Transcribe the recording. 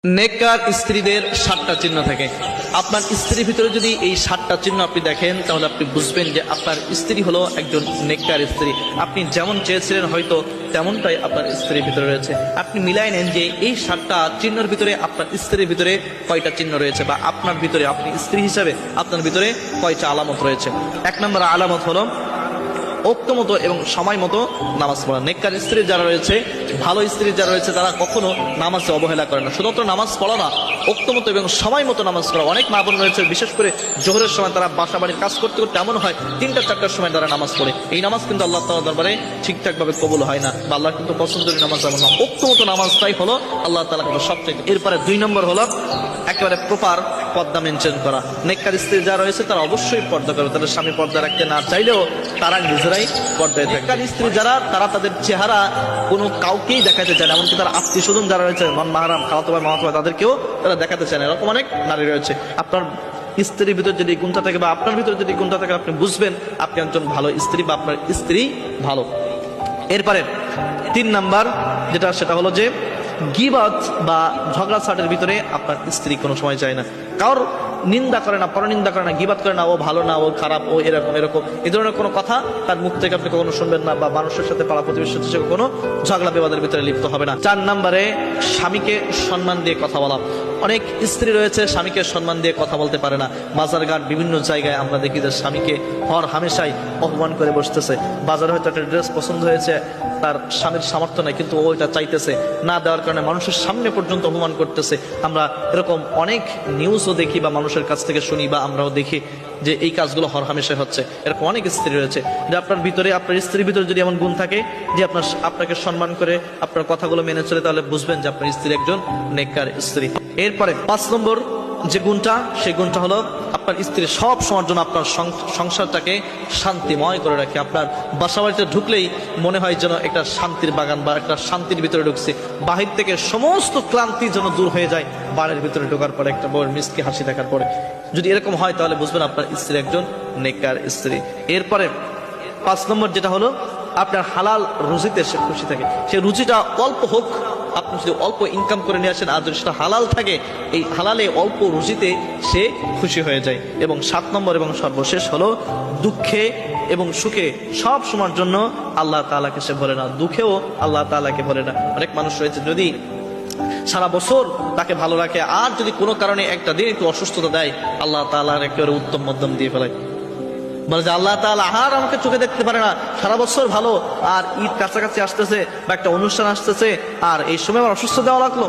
নেককার স্ত্রীদের 7টা চিহ্ন থাকে। আপনার স্ত্রীর ভিতরে যদি এই 7টা চিহ্ন আপনি দেখেন, তাহলে আপনি বুঝবেন যে আপনার স্ত্রী হলো একজন নেককার স্ত্রী। আপনি যেমন চেয়েছিলেন হয়তো তেমনটাই আপনার স্ত্রীর ভিতরে রয়েছে। আপনি মিলাই নেন যে এই 7টা চিহ্নের ভিতরে আপনার স্ত্রীর ভিতরে কয়টা চিহ্ন রয়েছে, বা আপনার ভিতরে আপনি স্ত্রী হিসাবে আপনার ভিতরে কয়টা আলামত রয়েছে। 1 নম্বর আলামত হলো ঐক্যমতো এবং সময় মতো নামাজ পড়া। নেককার স্ত্রী যারা রয়েছে, ভালো স্ত্রী যারা রয়েছে, তারা কখনো নামাজে অবহেলা করে না। শুধুমাত্র নামাজ পড়া না, ঐক্যমতো এবং সময় মতো নামাজ পড়া। অনেক মা বোন রয়েছে, বিশেষ করে জোহরের সময় তারা বাসা বাড়ির কাজ করতে করতে এমন হয় 3টা-4টার সময় তারা নামাজ পড়ে। এই নামাজ কিন্তু আল্লাহ তাআলার দরবারে ঠিকঠাকভাবে কবুল হয় না, বা আল্লাহ কিন্তু পছন্দের নামাজ এমন না। ঐক্যমতো নামাজটাই হলো আল্লাহ তাআলা কিন্তু সবচেয়ে। এরপরে 2 নম্বর হলো একেবারে প্রপার পর্দা মেনটেন করা। নেককার স্ত্রী যারা রয়েছে তারা অবশ্যই পর্দা করে। তাদের স্বামী পর্দা রাখতে না চাইলেও তারা নিজেরাই পর্দায় থাকে। নেককার স্ত্রী যারা, তারা তাদের চেহারা কোনো কাউকেই দেখাতে চায় না, এমনকি তার আত্মীয় স্বজন যারা রয়েছে, মাহরাম, খালাতো ভাই, মামাতো ভাই, তাদেরকেও তারা দেখাতে চায় না। এরকম অনেক নারী রয়েছে। আপনার স্ত্রীর ভিতর যদি গুণটা থাকে, বা আপনার ভিতরে যদি গুণটা থাকে, আপনি বুঝবেন আপনি একজন ভালো স্ত্রী, বা আপনার স্ত্রী ভালো। এরপরে 3 নাম্বার যেটা, সেটা হলো যে গীবত বা ঝগড়া ছাটের ভিতরে আপনার স্ত্রী কোনো সময় যায় না। কারোর নিন্দা করে না, পরনিন্দা করে না, গীবত করে না, ও ভালো না, ও খারাপ, ও এরকম এরকম, এই ধরনের কোনো কথা তার মুখ থেকে আপনি কখনো শুনবেন না, বা মানুষের সাথে, পাড়া প্রতিবেশীর সাথে কোনো ঝগড়া বিবাদের ভিতরে লিপ্ত হবে না। 4 নম্বরে স্বামীকে সম্মান দিয়ে কথা বলা। অনেক স্ত্রী রয়েছে স্বামীকে সম্মান দিয়ে কথা বলতে পারে না। বাজারঘাট বিভিন্ন জায়গায় আমরা দেখি যে স্বামীকে হর হামেশাই অপমান করে বসতেছে। বাজারে হয়তো একটা ড্রেস পছন্দ হয়েছে, তার স্বামীর সামর্থ্য নেই, কিন্তু ও এটা চাইতেছে না, দেওয়ার কারণে মানুষের সামনে পর্যন্ত অপমান করতেছে। আমরা এরকম অনেক নিউজও দেখি, বা মানুষের কাছ থেকে শুনি, বা আমরাও দেখি যে এই কাজগুলো হরহামেশাই হচ্ছে। এরকম অনেক স্ত্রী রয়েছে যে আপনার ভিতরে, আপনার স্ত্রীর ভিতরে যদি এমন গুণ থাকে যে আপনাকে সম্মান করে, আপনার কথাগুলো মেনে চলে, তাহলে বুঝবেন যে আপনার স্ত্রী একজন নেককার স্ত্রী। এরপরে 5 নম্বর যে গুণটা, সেই গুণটা হলো আপনার স্ত্রী সব সময়ের জন্য আপনার সংসারটাকে শান্তিময় করে রাখে। আপনার বাসা বাড়িতে ঢুকলেই মনে হয় যেন একটা শান্তির বাগান, বা একটা শান্তির ভিতরে ঢুকছে। বাহির থেকে সমস্ত ক্লান্তি যেন দূর হয়ে যায় বাড়ির ভিতরে ঢোকার পরে, একটা বউয়ের মিষ্টি হাসি দেখার পরে। যদি এরকম হয় তাহলে বুঝবেন আপনার স্ত্রী একজন নেককার স্ত্রী। এরপরে 5 নম্বর যেটা হলো আপনার হালাল রুজিতে সে খুশি থাকে। সে রুজিটা অল্প হোক, আপনি যদি অল্প ইনকাম করে নিয়ে আসেন, আর যদি সেটা হালাল থাকে, এই হালালে অল্প রুজিতে সে খুশি হয়ে যায়। এবং 7 নম্বর এবং সর্বশেষ হলো দুঃখে এবং সুখে সব সময়ের জন্য আল্লাহ তাআলাকে সে ভরে না, দুঃখেও আল্লাহ তাআলাকে ভরে না। অনেক মানুষ রয়েছে যদি সারা বছর তাকে ভালো রাখে, আর যদি কোনো কারণে একটা দিন একটু অসুস্থতা দেয়, আল্লাহ তাআলার একেবারে উত্তম মধ্যম দিয়ে ফেলায়। বলে যে আল্লাহ তাআলা আর আমাকে চোখে দেখতে পারে না, সারা বছর ভালো, আর ঈদ কাছাকাছি আসতেছে বা একটা অনুষ্ঠান আসতেছে, আর এই সময় আমার অসুস্থ দেওয়া লাগলো।